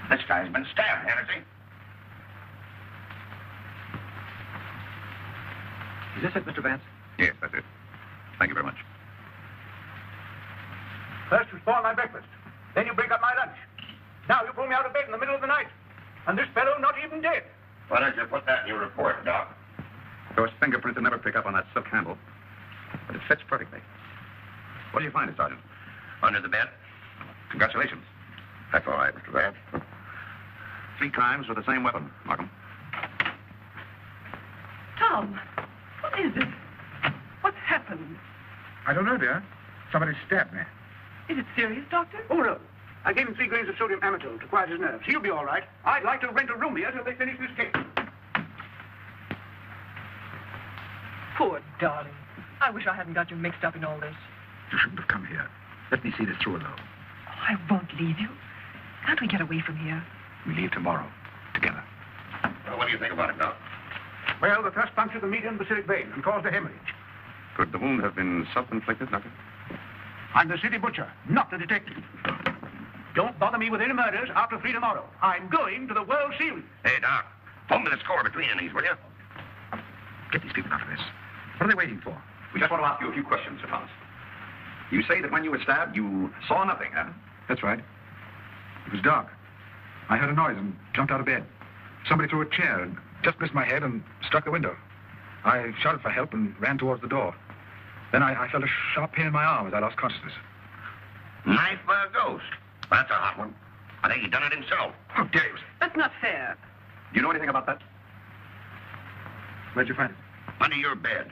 This guy's been stabbed, hasn't he? Is this it, Mr. Vance? Yes, that's it. Thank you very much. First you spoil my breakfast. Then you break up my lunch. Now you pull me out of bed in the middle of the night. And this fellow not even dead. Why don't you put that in your report, Doc? Those fingerprints will never pick up on that silk handle. But it fits perfectly. What do you find it, Sergeant? Under the bed? Congratulations. That's all right, Mr. Vance. 3 crimes with the same weapon, Markham. Tom, what is it? What's happened? I don't know, dear. Somebody stabbed me. Is it serious, Doctor? Oh, no. I gave him 3 grains of sodium amytal to quiet his nerves. He'll be all right. I'd like to rent a room here till they finish this case. Poor darling. I wish I hadn't got you mixed up in all this. You shouldn't have come here. Let me see this through alone. Oh, I won't leave you. Can't we get away from here? We leave tomorrow. Together. Well, what do you think about it, Doc? Well, the thrust punctured the median basilic vein and caused a hemorrhage. Could the wound have been self-inflicted, Doctor? I'm the city butcher, not the detective. Don't bother me with any murders after 3 tomorrow. I'm going to the World Series. Hey, Doc, phone me the score between these, will you? Get these people out of this. What are they waiting for? We just want to ask you a few questions, Sir Thomas. You say that when you were stabbed, you saw nothing, huh? That's right. It was dark. I heard a noise and jumped out of bed. Somebody threw a chair and just missed my head and struck the window. I shouted for help and ran towards the door. Then I felt a sharp pain in my arm as I lost consciousness. Knife by a ghost. That's a hot one. I think he done it himself. How dare you? That's not fair. Do you know anything about that? Where'd you find it? Under your bed.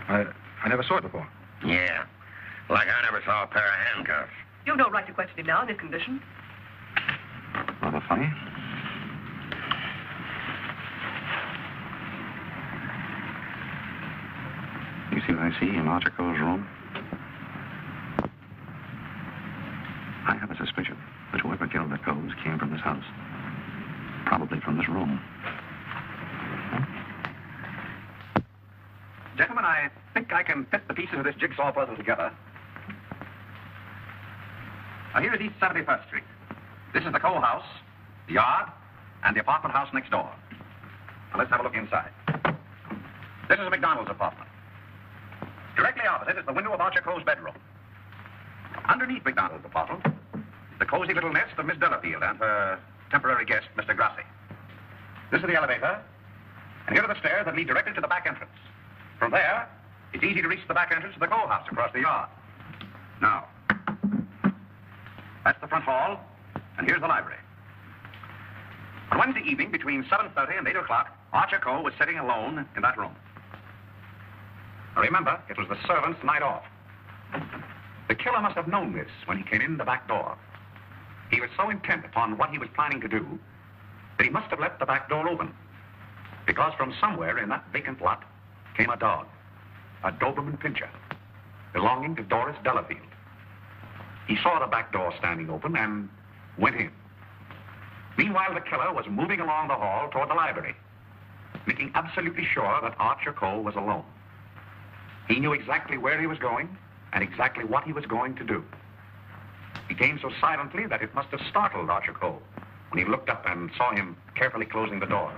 I never saw it before. Yeah. Like I never saw a pair of handcuffs. You've no right to question him now in this condition. Rather funny. You see what I see in Archer Coe's room? I have a suspicion that whoever killed the Coes came from this house. Probably from this room. Gentlemen, I think I can fit the pieces of this jigsaw puzzle together. Now, here is East 71st Street. This is the Coe house, the yard, and the apartment house next door. Now, let's have a look inside. This is McDonald's apartment. Directly opposite is the window of Archer Coe's bedroom. Underneath McDonald's apartment is the cozy little nest of Miss Delafield and her temporary guest, Mr. Grassi. This is the elevator, and here are the stairs that lead directly to the back entrance. From there, it's easy to reach the back entrance to the Coe house across the yard. Now, that's the front hall, and here's the library. On Wednesday evening, between 7:30 and 8 o'clock, Archer Coe was sitting alone in that room. Now remember, it was the servant's night off. The killer must have known this when he came in the back door. He was so intent upon what he was planning to do that he must have left the back door open. Because from somewhere in that vacant lot came a dog, a Doberman Pinscher, belonging to Doris Delafield. He saw the back door standing open and went in. Meanwhile, the killer was moving along the hall toward the library, making absolutely sure that Archer Coe was alone. He knew exactly where he was going and exactly what he was going to do. He came so silently that it must have startled Archer Coe when he looked up and saw him carefully closing the door.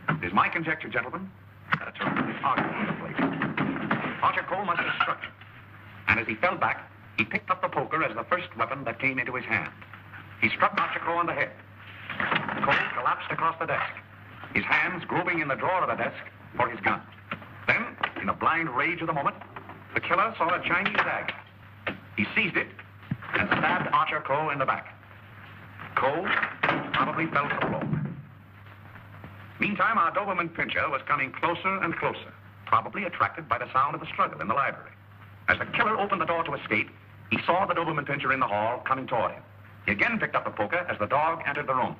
It is my conjecture, gentlemen, that a terrific argument took place. Archer Coe must have struck him, and as he fell back, he picked up the poker as the first weapon that came into his hand. He struck Archer Coe on the head. Coe collapsed across the desk, his hands groping in the drawer of the desk for his gun. Then, in the blind rage of the moment, the killer saw a Chinese dagger. He seized it and stabbed Archer Coe in the back. Coe probably fell to the floor. Meantime, our Doberman Pinscher was coming closer and closer, probably attracted by the sound of the struggle in the library. As the killer opened the door to escape, he saw the Doberman Pinscher in the hall coming toward him. He again picked up the poker as the dog entered the room.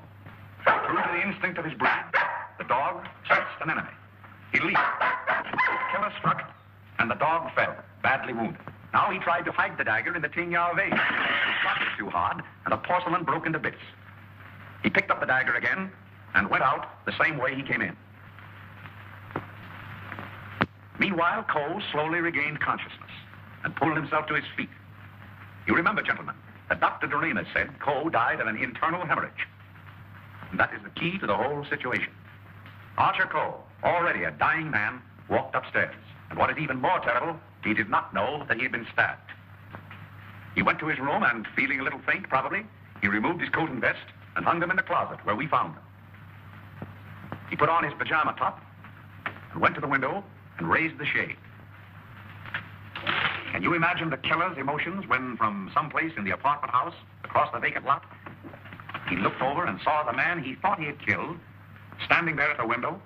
True to the instinct of his breed, the dog sensed an enemy. He leaped. The killer struck, and the dog fell, badly wounded. Now he tried to hide the dagger in the Tignard vase. He struck it too hard, and the porcelain broke into bits. He picked up the dagger again and went out the same way he came in. Meanwhile, Coe slowly regained consciousness and pulled himself to his feet. You remember, gentlemen, that Dr. Dorena said Coe died of an internal hemorrhage. And that is the key to the whole situation. Archer Coe, already a dying man, walked upstairs. And what is even more terrible, he did not know that he had been stabbed. He went to his room and, feeling a little faint, probably, he removed his coat and vest and hung them in the closet where we found them. He put on his pajama top and went to the window and raised the shade. Can you imagine the killer's emotions when, from someplace in the apartment house across the vacant lot, he looked over and saw the man he thought he had killed standing there at the window?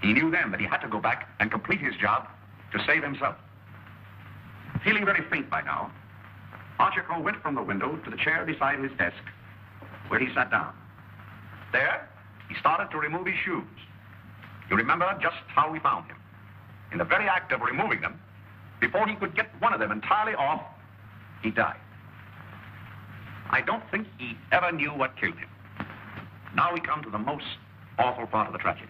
He knew then that he had to go back and complete his job to save himself. Feeling very faint by now, Archer Coe went from the window to the chair beside his desk, where he sat down. There, he started to remove his shoes. You remember just how we found him. In the very act of removing them, before he could get one of them entirely off, he died. I don't think he ever knew what killed him. Now we come to the most awful part of the tragedy.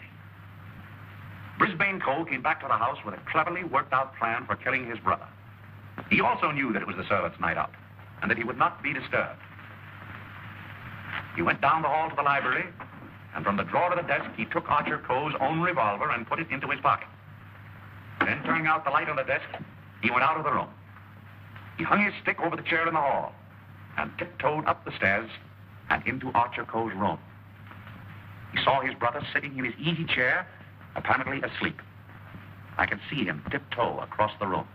Brisbane Coe came back to the house with a cleverly worked out plan for killing his brother. He also knew that it was the servants' night out, and that he would not be disturbed. He went down the hall to the library, and from the drawer of the desk, he took Archer Coe's own revolver and put it into his pocket. Then, turning out the light on the desk, he went out of the room. He hung his stick over the chair in the hall and tiptoed up the stairs and into Archer Coe's room. He saw his brother sitting in his easy chair, apparently asleep. I can see him tiptoe across the room.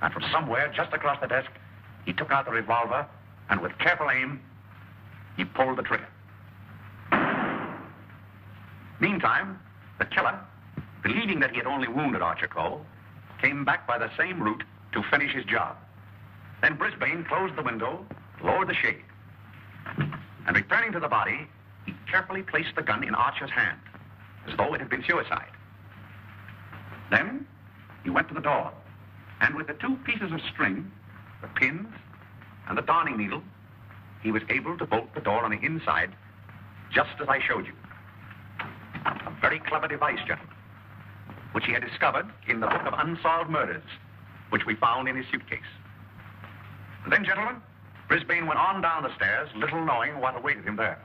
And from somewhere just across the desk, he took out the revolver and with careful aim, he pulled the trigger. Meantime, the killer, believing that he had only wounded Archer Coe, came back by the same route to finish his job. Then Brisbane closed the window, lowered the shade, and returning to the body, he carefully placed the gun in Archer's hand, as though it had been suicide. Then he went to the door, and with the two pieces of string, the pins, and the darning needle, he was able to bolt the door on the inside, just as I showed you. A very clever device, gentlemen, which he had discovered in the book of unsolved murders, which we found in his suitcase. And then, gentlemen, Brisbane went on down the stairs, little knowing what awaited him there.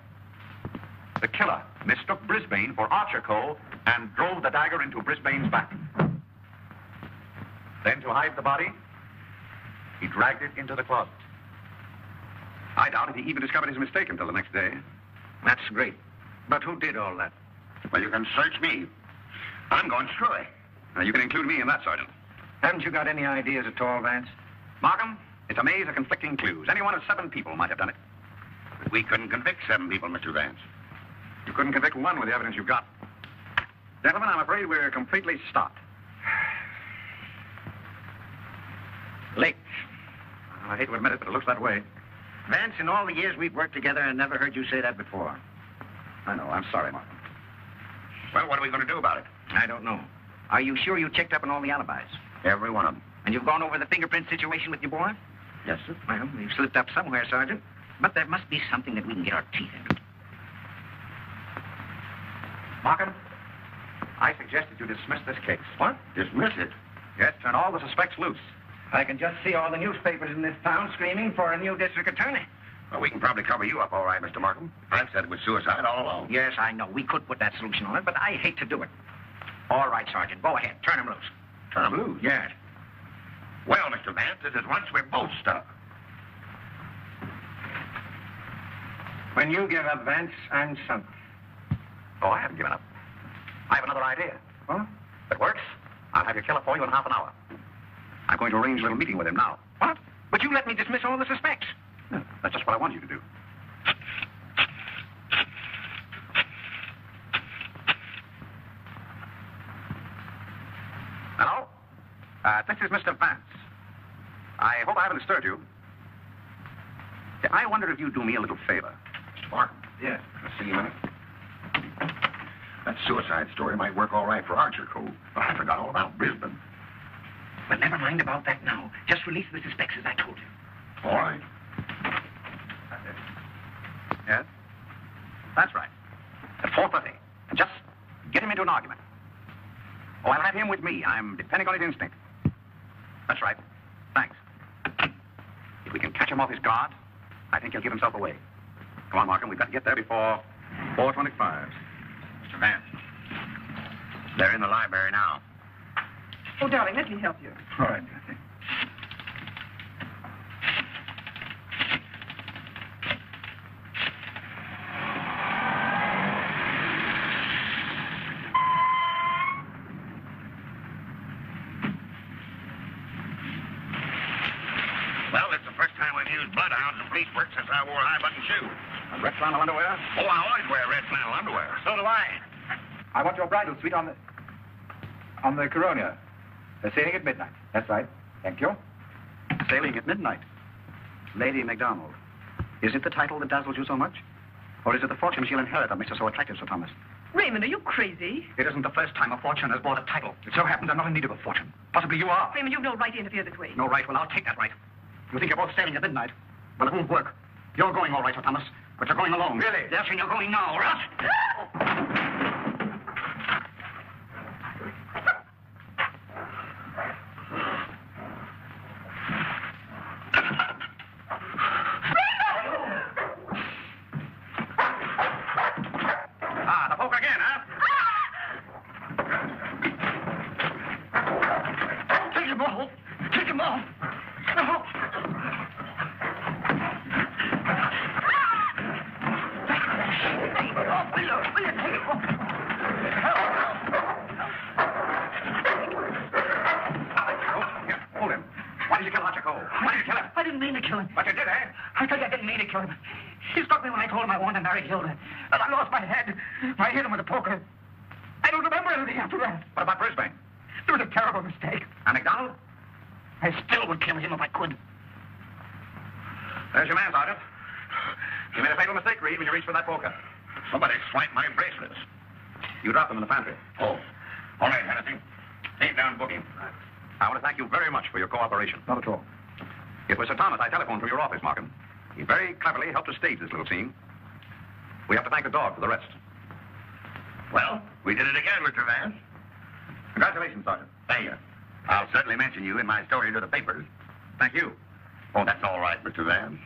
The killer mistook Brisbane for Archer Coe and drove the dagger into Brisbane's back. Then, to hide the body, he dragged it into the closet. I doubt if he even discovered his mistake until the next day. That's great. But who did all that? Well, you can search me. I'm going screwy. Now, you can include me in that, Sergeant. Haven't you got any ideas at all, Vance? Markham, it's a maze of conflicting clues. Any one of 7 people might have done it. But we couldn't convict 7 people, Mr. Vance. You couldn't convict one with the evidence you've got. Gentlemen, I'm afraid we're completely stopped. Late. I hate to admit it, but it looks that way. Vance, in all the years we've worked together, I never heard you say that before. I know. I'm sorry, Markham. Well, what are we going to do about it? I don't know. Are you sure you checked up on all the alibis? Every one of them. And you've gone over the fingerprint situation with your boy? Yes, sir. Well, we've slipped up somewhere, Sergeant. But there must be something that we can get our teeth into. Markham, I suggest that you dismiss this case. What? Dismiss it? Yes, turn all the suspects loose. I can just see all the newspapers in this town screaming for a new district attorney. Well, we can probably cover you up all right, Mr. Markham. I've said it was suicide all along. Yes, I know. We could put that solution on it, but I hate to do it. All right, Sergeant. Go ahead. Turn him loose. Turn him loose? Yes. Well, Mr. Vance, this is once we're both stuck. When you give up, Vance, I'm sunk. Oh, I haven't given up. I have another idea. Huh? If it works, I'll have your killer for you in half an hour. I'm going to arrange a little meeting with him now. What? But you let me dismiss all the suspects. No, that's just what I want you to do. Hello? This is Mr. Vance. I hope I haven't disturbed you. I wonder if you'd do me a little favor. Mr. Markham? Yes. I'll see you a minute. That suicide story might work all right for Archer Coe, but I forgot all about Brisbane. But never mind about that now. Just release the suspects as I told you. All right. Yes? That's right. At 4:30. And just get him into an argument. Oh, I'll have him with me. I'm depending on his instinct. That's right. Thanks. If we can catch him off his guard, I think he'll give himself away. Come on, Markham. We've got to get there before 4:25. Mr. Vance. They're in the library now. Oh, darling, let me help you. All right. Well, it's the first time we've used bloodhounds in police work since I wore high-button shoes. Red flannel underwear? Oh, I always wear red flannel underwear. So do I. I want your bridal suite on the Coronia. Sailing at midnight. That's right. Thank you. Sailing at midnight. Lady MacDonald. Is it the title that dazzles you so much? Or is it the fortune she'll inherit that makes her so attractive, Sir Thomas? Raymond, are you crazy? It isn't the first time a fortune has bought a title. It so happens I'm not in need of a fortune. Possibly you are. Raymond, you've no right to interfere this way. No right? Well, I'll take that right. You think you're both sailing at midnight? Well, it won't work. You're going all right, Sir Thomas, but you're going alone. Really? Yes, and you're going now, right? The poker again, huh? Take him off. Take him off. No. Hold him. Why did you kill Archer Coe? Why did you kill him? I didn't mean to kill him. But you did, eh? I tell you, I didn't mean to kill him. He struck me when I told him I wanted to marry Hilda. And I lost my head. I hit him with a poker. I don't remember anything after that. What about Brisbane? It was a terrible mistake. And MacDonald? I still would kill him if I could. There's your man, Sergeant. You made a fatal mistake, Reed, when you reached for that poker. Somebody swiped my bracelets. You dropped them in the pantry. Oh. All right, Hennessy. Take down booking. I want to thank you very much for your cooperation. Not at all. It was Sir Thomas I telephoned from your office, Markham. He very cleverly helped us stage this little scene. We have to thank the dog for the rest. Well, we did it again, Mr. Vance. Congratulations, Sergeant. Thank you. I'll certainly mention you in my story to the papers. Thank you. Oh, that's all right, Mr. Vance.